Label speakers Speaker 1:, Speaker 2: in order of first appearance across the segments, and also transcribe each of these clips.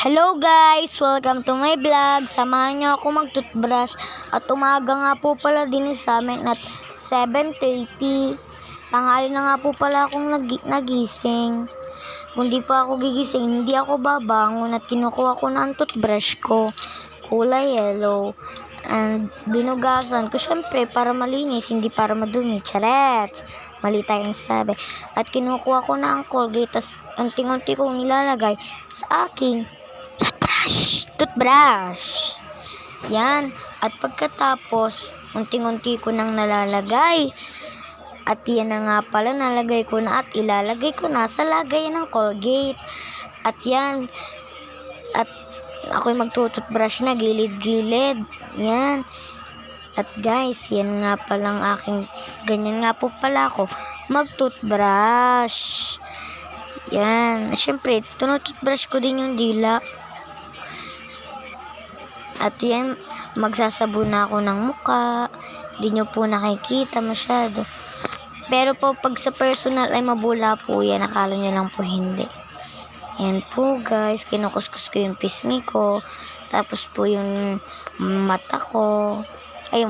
Speaker 1: Hello guys! Welcome to my vlog. Samahan niyo ako mag-toothbrush. At umaga nga po pala din sa amin at 7:30. Tanghali na nga po pala akong nagising. Kung di pa ako gigising, hindi ako babangon at kinukuha ko na ang toothbrush ko. Kulay yellow. And binugasan ko syempre para malinis, hindi para madumi. Charet! Mali tayong sabi. At kinukuha ko na ang Colgate, tas unti-unti kong nilalagay sa aking toothbrush. Yan. At pagkatapos, unti-unti ko nang nalalagay. At yan na nga pala, nalagay ko na at ilalagay ko na sa lagayan ng Colgate. At yan. At ako'y magtutoothbrush na gilid-gilid. Yan. At guys, yan nga palang ganyan nga po pala ako mag-toothbrush. Yan. Siyempre, tinutoothbrush ko din yung dila. At yan, magsasabon na ako ng muka. Di nyo po nakikita masyado. Pero po, pag sa personal ay mabula po yan. Akala nyo lang po hindi. Yan po guys, kinukuskus ko yung pisngi ko. Tapos po yung mata ko. Ay,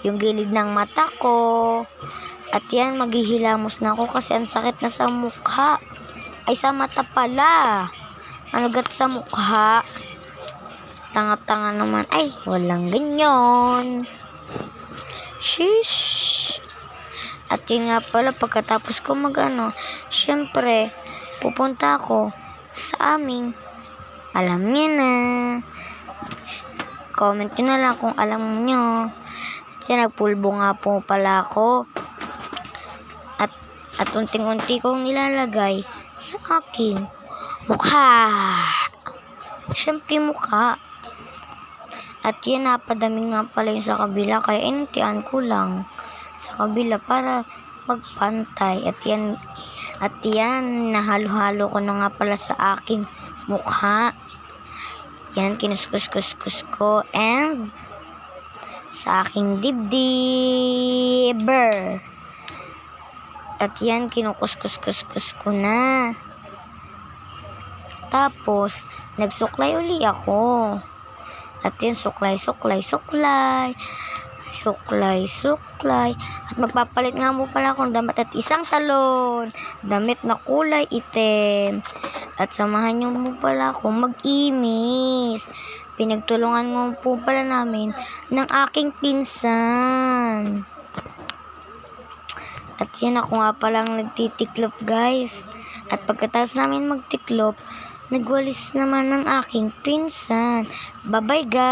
Speaker 1: yung gilid ng mata ko. At yan, maghihilamos na ako kasi ang sakit na sa mukha. Ay, sa mata pala. Ano gat sa mukha? Tanga-tanga naman. Ay, walang ganyan. Shish. At yun nga pala, pagkatapos ko syempre, pupunta ako sa aming, alam niyo na. Comment nyo na lang kung alam nyo. Kasi nagpulbo nga po pala ako. At unting-unti kong nilalagay sa aking mukha. Siyempre mukha. At yan, napadami nga pala yung sa kabila. Kaya inuntian ko lang sa kabila para magpantay. At yan, nahalo-halo ko na nga pala sa aking mukha. Yan, kinuskus-kus ko. And sa aking dibdib. At yan, kinukuskus ko na. Tapos, nagsuklay uli ako. At yan, suklay. At magpapalit nga mo pala akong damit at isang talon. Damit na kulay itim. At samahan nyo mo pala akong mag-imis. Pinagtulungan mo po pala namin ng aking pinsan. At yan, ako nga palang nagtitiklop guys. At pagkatapos namin magtiklop, nagwalis naman ng aking pinsan. Bye-bye guys!